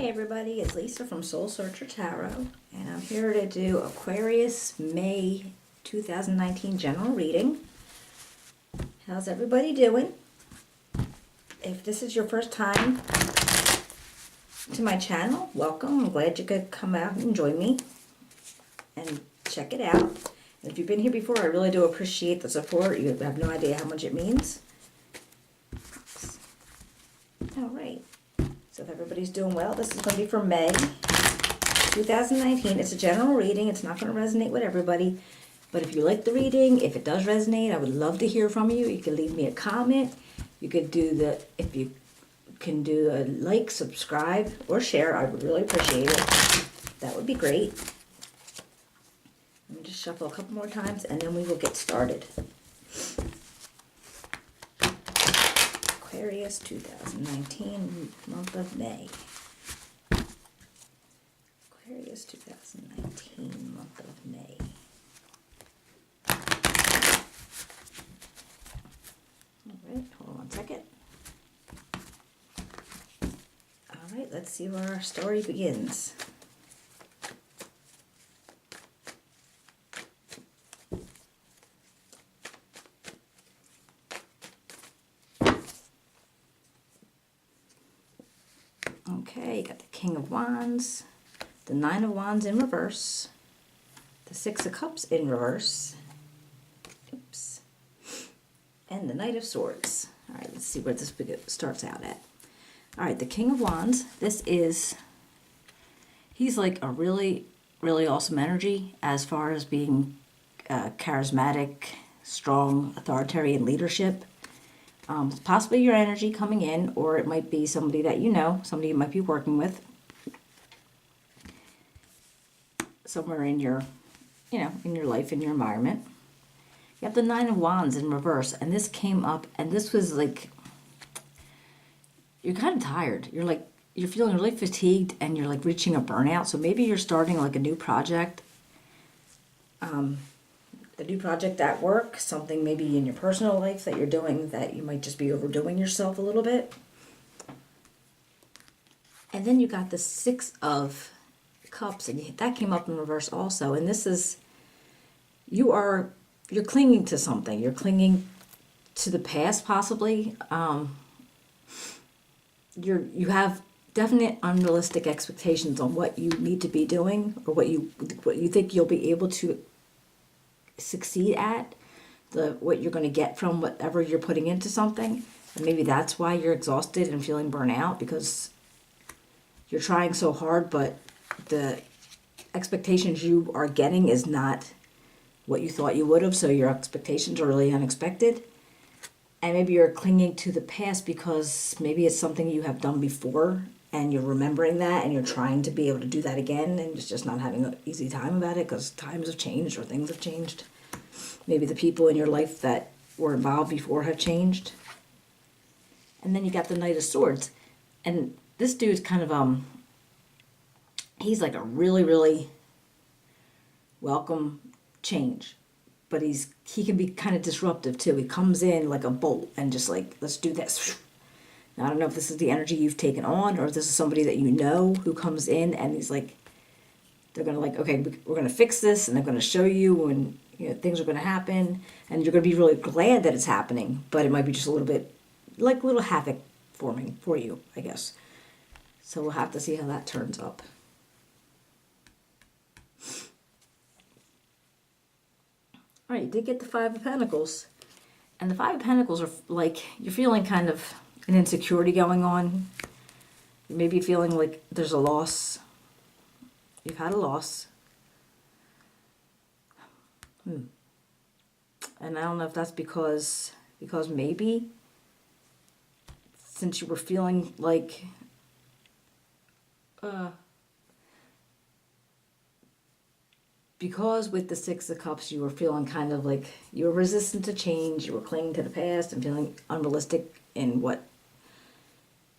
Hey everybody, it's Lisa from Soul Searcher Tarot, and I'm here to do Aquarius May 2019 general reading. How's everybody doing? If this is your first time to my channel, welcome. I'm glad you could come out and join me and check it out. And if you've been here before, I really do appreciate the support. You have no idea how much it means. All right. So if everybody's doing well, this is going to be for May 2019. It's a general reading. It's not going to resonate with everybody. But if you like the reading, if it does resonate, I would love to hear from you. You can leave me a comment. You could do the, if you can do a like, subscribe, or share, I would really appreciate it. That would be great. Let me just shuffle a couple more times and then we will get started. Aquarius 2019, month of May. Aquarius 2019, month of May. Alright, hold on one second. Alright, let's see where our story begins. Okay, got the King of Wands, the Nine of Wands in reverse, the Six of Cups in reverse, oops, and the Knight of Swords. All right, let's see where this starts out at. All right, the King of Wands, he's like a really, really awesome energy as far as being charismatic, strong, authoritarian leadership. It's possibly your energy coming in, or it might be somebody that you know, somebody you might be working with, somewhere in your, in your life, in your environment. You have the Nine of Wands in reverse, and this came up, and this was like, you're kind of tired. You're feeling really fatigued, and you're like reaching a burnout. So maybe you're starting like a new project. A new project at work, something maybe in your personal life that you're doing that you might just be overdoing yourself a little bit. And then you got the Six of Cups, and that came up in reverse also. And this is, you're clinging to something. You're clinging to the past, possibly. You have definite unrealistic expectations on what you need to be doing, or what you think you'll be able to succeed at, what you're going to get from whatever you're putting into something. And maybe that's why you're exhausted and feeling burnout, because you're trying so hard, but the expectations you are getting is not what you thought you would have, so your expectations are really unexpected. And maybe you're clinging to the past because maybe it's something you have done before and you're remembering that and you're trying to be able to do that again, and it's just not having an easy time about it because times have changed or things have changed. Maybe the people in your life that were involved before have changed. And then you got the Knight of Swords. And this dude's kind of, he's like a really, really welcome change. But he can be kind of disruptive too. He comes in like a bolt and just like, let's do this. Now, I don't know if this is the energy you've taken on, or if this is somebody that you know who comes in and he's like, they're going to like, okay, we're going to fix this, and they're going to show you when things are going to happen, and you're going to be really glad that it's happening, but it might be just a little bit, like a little havoc forming for you, I guess. So we'll have to see how that turns up. All right, you did get the Five of Pentacles. And the Five of Pentacles are like, you're feeling kind of an insecurity going on. You may be feeling like there's a loss. You've had a loss. And I don't know if that's because maybe since you were feeling like because with the Six of Cups you were feeling kind of like you were resistant to change, you were clinging to the past and feeling unrealistic in what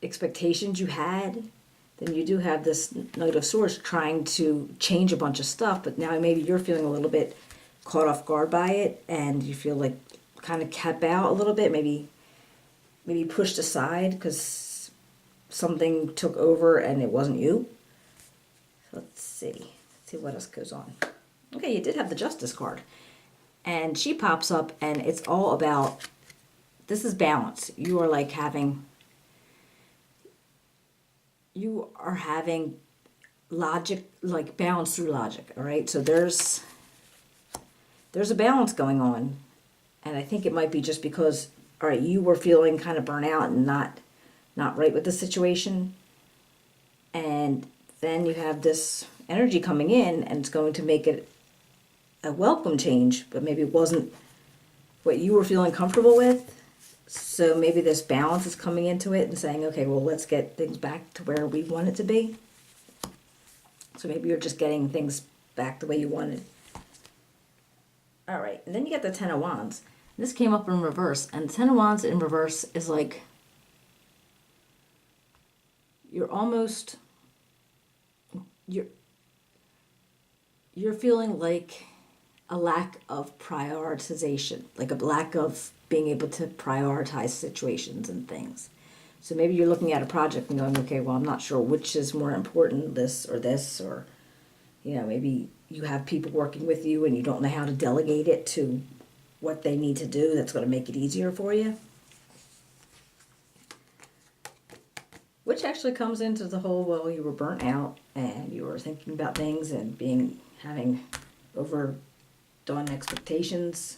expectations you had, then you do have this Knight of Swords trying to change a bunch of stuff, but now maybe you're feeling a little bit caught off guard by it, and you feel like kind of kept out a little bit, maybe pushed aside, because something took over and it wasn't you. Let's see. Let's see what else goes on. Okay, you did have the Justice card. And she pops up, and it's all about, this is balance. You are like having logic, like balance through logic, all right? So there's a balance going on. And I think it might be just because, all right, you were feeling kind of burnt out and not right with the situation. And then you have this energy coming in, and it's going to make it a welcome change, but maybe it wasn't what you were feeling comfortable with. So maybe this balance is coming into it and saying, okay, well, let's get things back to where we want it to be. So maybe you're just getting things back the way you wanted. All right, and then you get the Ten of Wands. This came up in reverse, and the Ten of Wands in reverse is like you're feeling like a lack of prioritization, like a lack of being able to prioritize situations and things. So maybe you're looking at a project and going, okay, well, I'm not sure which is more important, this, or, maybe you have people working with you and you don't know how to delegate it to what they need to do that's going to make it easier for you. Which actually comes into the whole, well, you were burnt out and you were thinking about things and having overdone expectations.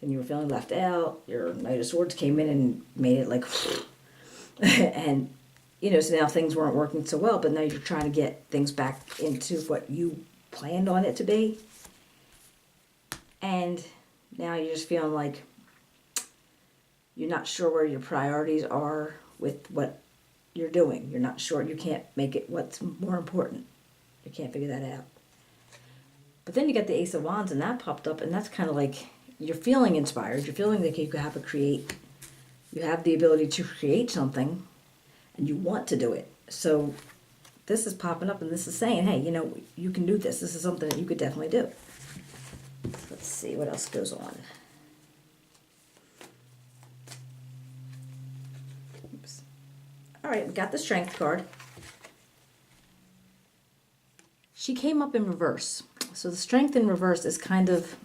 Then you were feeling left out. Your Knight of Swords came in and made it like, and, so now things weren't working so well, but now you're trying to get things back into what you planned on it to be. And now you're just feeling like you're not sure where your priorities are with what you're doing. You're not sure. You can't make it what's more important. You can't figure that out. But then you get the Ace of Wands, and that popped up, and that's kind of like you're feeling inspired. You're feeling like you have the ability to create something, and you want to do it. So this is popping up, and this is saying, hey, you can do this. This is something that you could definitely do. Let's see what else goes on. Oops. All right, we got the Strength card. She came up in reverse. So the Strength in reverse is kind of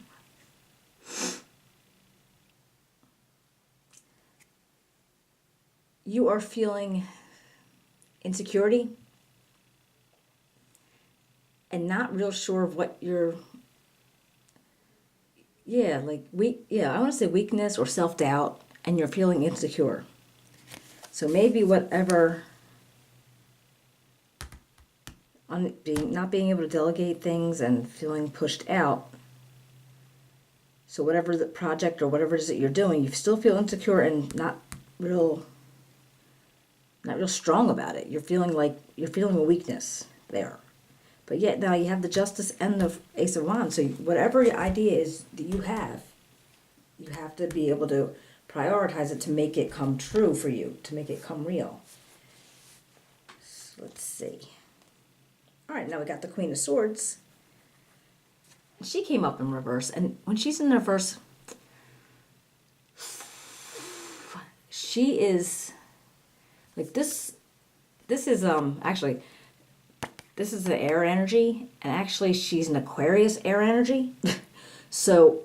you are feeling insecurity and not real sure of what you're I want to say weakness or self-doubt, and you're feeling insecure. So maybe whatever on not being able to delegate things and feeling pushed out. So whatever the project or whatever it is that you're doing, you still feel insecure and not real strong about it. You're feeling a weakness there. But yet now you have the Justice and the Ace of Wands. So whatever idea is that you have to be able to prioritize it to make it come true for you, to make it come real. So let's see. All right, now we got the Queen of Swords. She came up in reverse, and when she's in reverse, she is like this. This is actually. This is the air energy, and actually she's an Aquarius air energy. So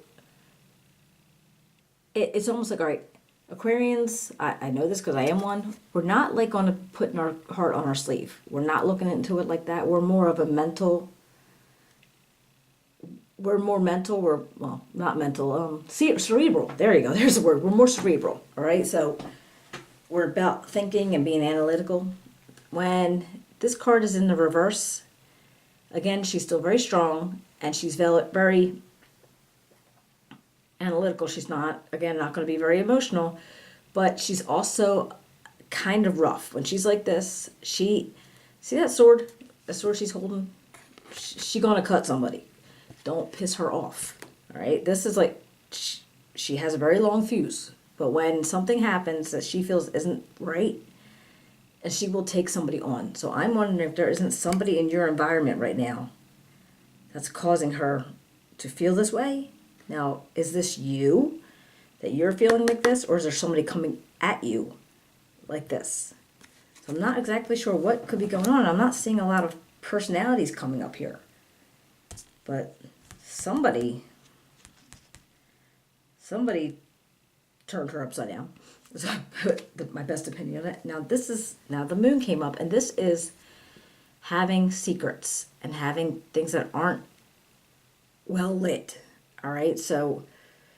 it's almost like, all right, Aquarians, I know this because I am one. We're not like going to put our heart on our sleeve. We're not looking into it like that. We're more of a mental. We're more mental. Not mental. Cerebral. There you go. There's the word. We're more cerebral. All right. So we're about thinking and being analytical. When this card is in the reverse, again, she's still very strong and she's very analytical. She's not going to be very emotional, but she's also kind of rough. When she's like this, see that sword? The sword she's holding? She's going to cut somebody. Don't piss her off. All right? This is like, she has a very long fuse, but when something happens that she feels isn't right, and she will take somebody on. So I'm wondering if there isn't somebody in your environment right now that's causing her to feel this way. Now, is this you that you're feeling like this, or is there somebody coming at you like this? So I'm not exactly sure what could be going on. I'm not seeing a lot of personalities coming up here. But somebody turned her upside down. So I put my best opinion on it. Now the moon came up, and this is having secrets and having things that aren't well lit. All right, so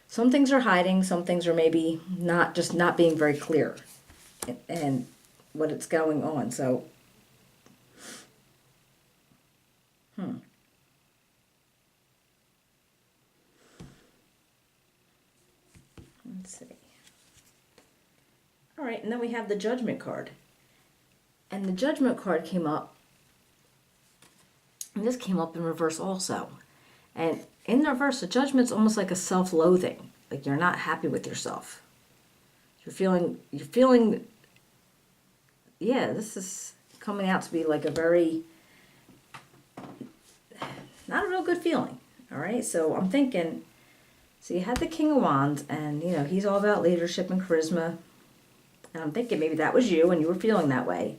some things are hiding, some things are maybe not being very clear, and what it's going on. So, let's see. All right, and then we have the Judgment card, and the Judgment card came up, and this came up in reverse also, and in reverse, the Judgment's almost like a self-loathing, like you're not happy with yourself. You're feeling, yeah, this is coming out to be like a very, not a real good feeling. All right, so I'm thinking, so you had the King of Wands, and you know, he's all about leadership and charisma. And I'm thinking maybe that was you and you were feeling that way.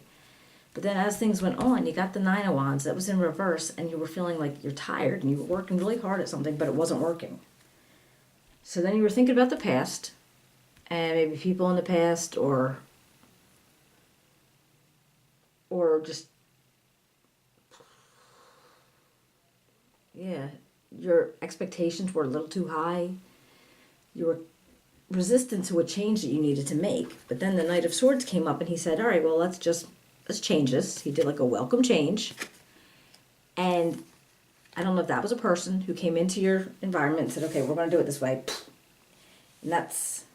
But then as things went on, you got the Nine of Wands that was in reverse, and you were feeling like you're tired and you were working really hard at something, but it wasn't working. So then you were thinking about the past, and maybe people in the past, or just, yeah, your expectations were a little too high. You were resistant to a change that you needed to make. But then the Knight of Swords came up, and he said, all right, well, let's change this. He did like a welcome change. And I don't know if that was a person who came into your environment and said, okay, we're going to do it this way. And that's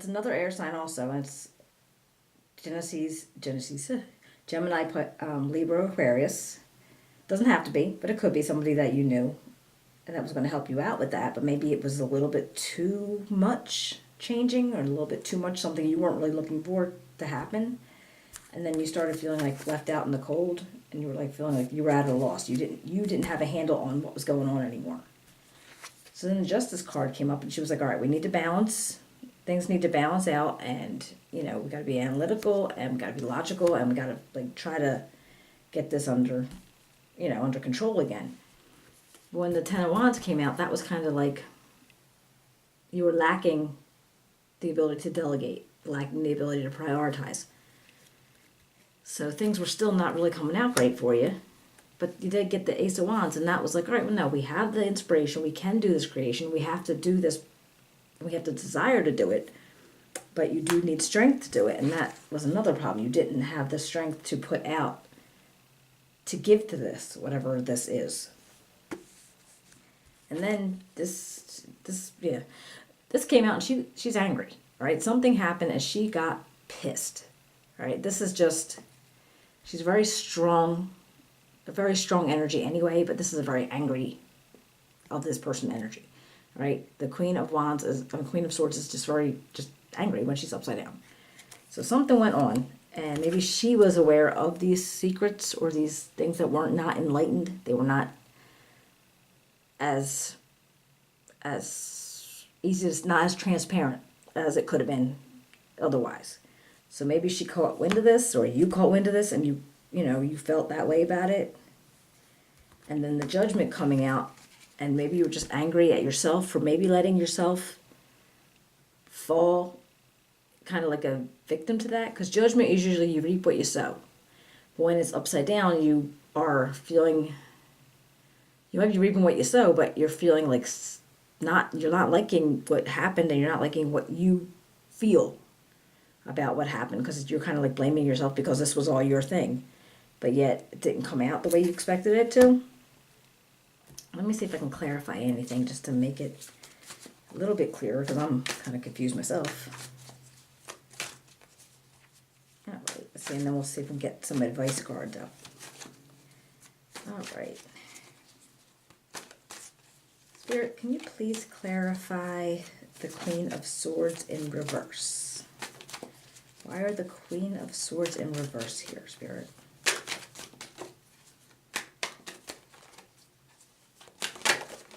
another air sign also. And it's Gemini, Libra, Aquarius. Doesn't have to be, but it could be somebody that you knew and that was going to help you out with that. But maybe it was a little bit too much changing, or a little bit too much something you weren't really looking for to happen. And then you started feeling like left out in the cold, and you were like feeling like you were at a loss. You didn't have a handle on what was going on anymore. So then the Justice card came up, and she was like, all right, we need to balance. Things need to balance out, and you know, we got to be analytical, and we got to be logical, and we got to like try to get this under control again. When the Ten of Wands came out, that was kind of like you were lacking the ability to delegate, lacking the ability to prioritize. So things were still not really coming out great for you. But you did get the Ace of Wands, and that was like, all right, well, no, we have the inspiration. We can do this creation. We have to do this. We have the desire to do it. But you do need strength to do it. And that was another problem. You didn't have the strength to put out, to give to this, whatever this is. And then this came out, and she's angry, right? Something happened, and she got pissed, right? This is just, she's very strong, a very strong energy anyway, but this is a very angry of this person energy, right? The Queen of Swords is just very angry when she's upside down. So something went on, and maybe she was aware of these secrets or these things that weren't not enlightened. They were not as easy, not as transparent as it could have been otherwise. So maybe she caught wind of this, or you caught wind of this, and you felt that way about it. And then the Judgment coming out, and maybe you were just angry at yourself for maybe letting yourself fall, kind of like a victim to that. Because Judgment is usually you reap what you sow. But when it's upside down, you are feeling, you might be reaping what you sow, but you're feeling like you're not liking what happened, and you're not liking what you feel about what happened, because you're kind of like blaming yourself because this was all your thing, but yet it didn't come out the way you expected it to. Let me see if I can clarify anything just to make it a little bit clearer, because I'm kind of confused myself. All right, let's see, and then we'll see if we can get some advice cards up. All right. Spirit, can you please clarify the Queen of Swords in reverse? Why are the Queen of Swords in reverse here, Spirit?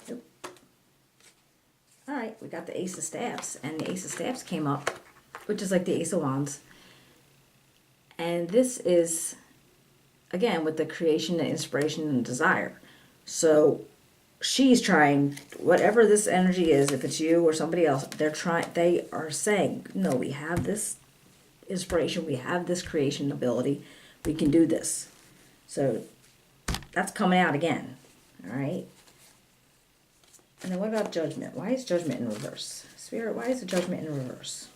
Nope. All right. we got the Ace of Staffs, and the Ace of Staffs came up, which is like the Ace of Wands. And this is, again, with the creation and inspiration and desire. So she's trying, whatever this energy is, if it's you or somebody else, they are saying, no, we have this inspiration, we have this creation ability, we can do this. So that's coming out again. All right. And then what about Judgment? Why is Judgment in reverse? Spirit, why is the Judgment in reverse?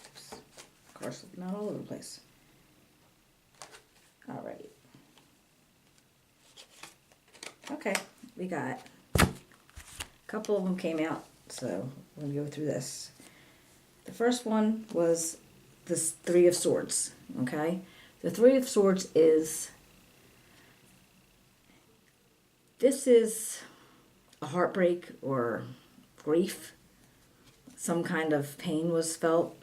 Oops. Of course, not all over the place. All right. Okay, we got a couple of them came out, so we're going to go through this. The first one was this Three of Swords, okay? The Three of Swords is, this is a heartbreak or grief. Some kind of pain was felt.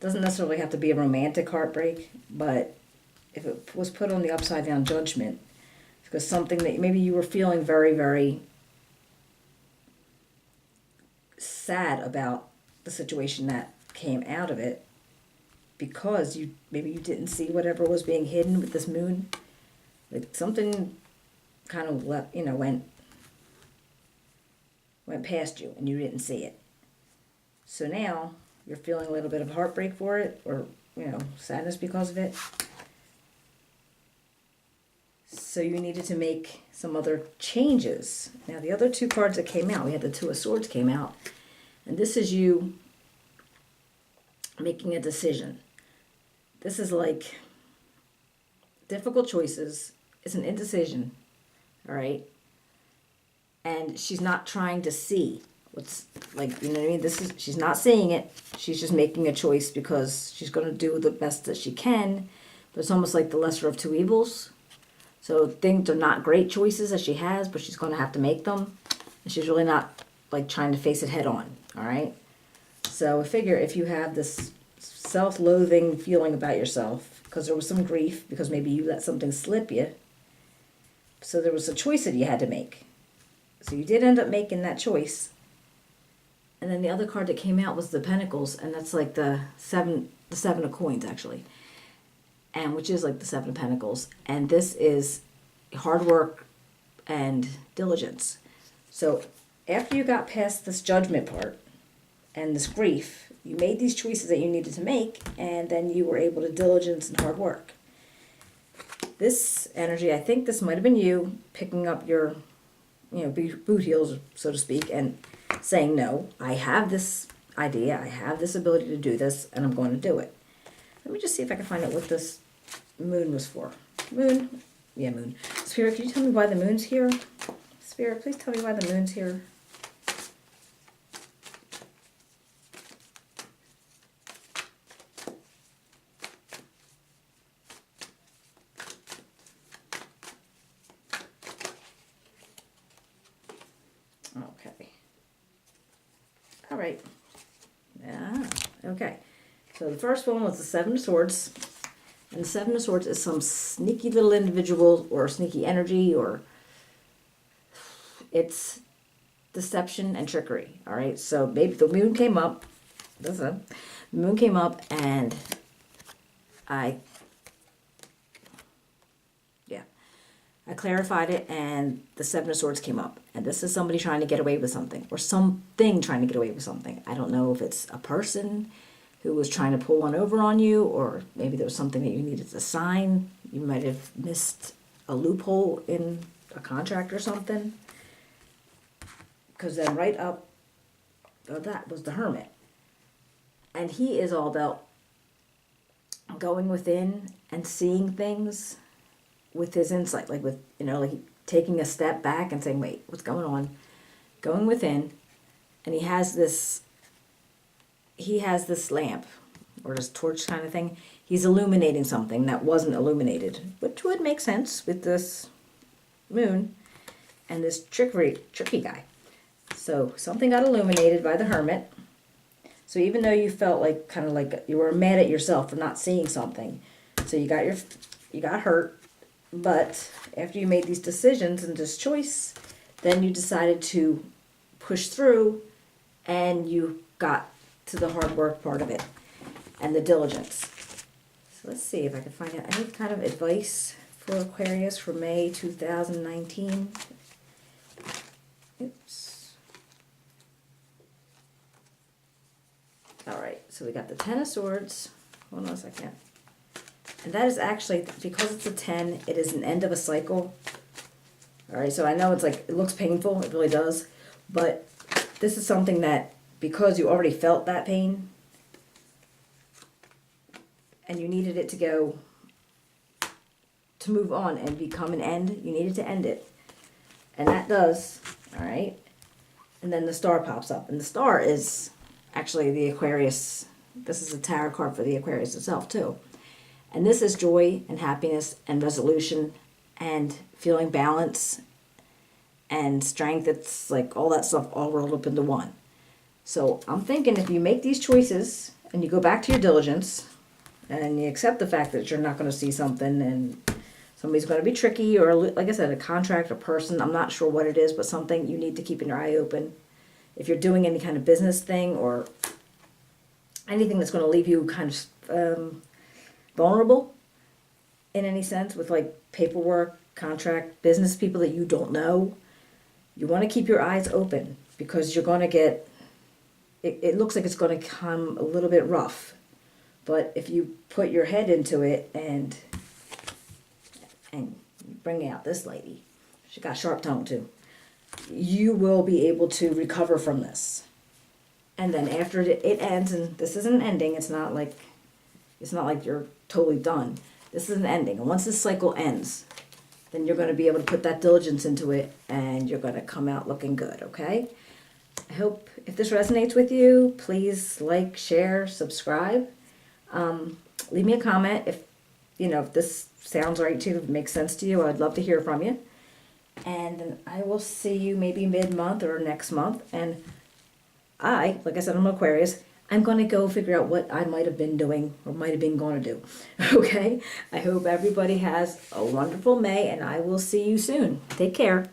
Doesn't necessarily have to be a romantic heartbreak, but if it was put on the upside down Judgment, because something that maybe you were feeling very, very sad about the situation that came out of it, because maybe you didn't see whatever was being hidden with this moon. Like something kind of went past you and you didn't see it. So now you're feeling a little bit of heartbreak for it, or sadness because of it. So you needed to make some other changes. Now the other two cards that came out, we had the Two of Swords came out, and this is you making a decision. This is like difficult choices. It's an indecision, all right? And she's not trying to see what's, like, you know what I mean? She's not seeing it. She's just making a choice because she's going to do the best that she can. But it's almost like the lesser of two evils. So things are not great choices that she has, but she's going to have to make them. And she's really not, like, trying to face it head on, all right? So I figure if you have this self-loathing feeling about yourself, because there was some grief, because maybe you let something slip you, so there was a choice that you had to make. So you did end up making that choice. And then the other card that came out was the Pentacles, and that's like the seven of coins, actually. And which is like the Seven of Pentacles. And this is hard work and diligence. So after you got past this Judgment part and this grief, you made these choices that you needed to make, and then you were able to diligence and hard work. This energy, I think this might have been you picking up your, boot heels, so to speak, and saying, no, I have this idea, I have this ability to do this, and I'm going to do it. Let me just see if I can find out what this moon was for. Moon? Yeah, moon. Spirit, can you tell me why the moon's here? Spirit, please tell me why the moon's here. Okay. All right. Okay. So the first one was the Seven of Swords. And the Seven of Swords is some sneaky little individual or sneaky energy, or it's deception and trickery. All right. So maybe the moon came up. The moon came up, and I clarified it, and the Seven of Swords came up. And this is somebody trying to get away with something, or something trying to get away with something. I don't know if it's a person who was trying to pull one over on you, or maybe there was something that you needed to sign. You might have missed a loophole in a contract or something. Because then right up that was the Hermit. And he is all about going within and seeing things with his insight, like with, like taking a step back and saying, wait, what's going on? Going within. And he has this lamp or this torch kind of thing. He's illuminating something that wasn't illuminated, which would make sense with this moon and this tricky guy. So something got illuminated by the Hermit. So even though you felt like kind of like you were mad at yourself for not seeing something, so you got hurt, but after you made these decisions and this choice, then you decided to pushed through and you got to the hard work part of it and the diligence. So let's see if I can find out any kind of advice for Aquarius for May 2019. Oops. All right, so we got the Ten of Swords. Hold on a second. And that is actually, because it's a 10, it is an end of a cycle. All right, so I know it's like, it looks painful, it really does. But this is something that, because you already felt that pain, and you needed it to go, to move on and become an end, you needed to end it. And that does, all right? And then the star pops up. And the star is actually the Aquarius. This is a tarot card for the Aquarius itself, too. And this is joy and happiness and resolution and feeling balance and strength. It's like all that stuff all rolled up into one. So I'm thinking if you make these choices and you go back to your diligence and you accept the fact that you're not going to see something and somebody's going to be tricky, or like I said, a contract, a person, I'm not sure what it is, but something you need to keep your eye open. If you're doing any kind of business thing or anything that's going to leave you kind of vulnerable in any sense, with like paperwork, contract, business people that you don't know, you want to keep your eyes open, because you're going to get, it looks like it's going to come a little bit rough. But if you put your head into it and bring out this lady, she got sharp tongue too, you will be able to recover from this. And then after it ends, and this isn't an ending, it's not like you're totally done. This is an ending. And once this cycle ends, then you're going to be able to put that diligence into it and you're going to come out looking good, okay? I hope if this resonates with you, please like, share, subscribe. Leave me a comment if this sounds right to you, if it makes sense to you. I'd love to hear from you. And then I will see you maybe mid-month or next month. And like I said, I'm Aquarius. I'm going to go figure out what I might have been doing or might have been going to do. Okay? I hope everybody has a wonderful May, and I will see you soon. Take care.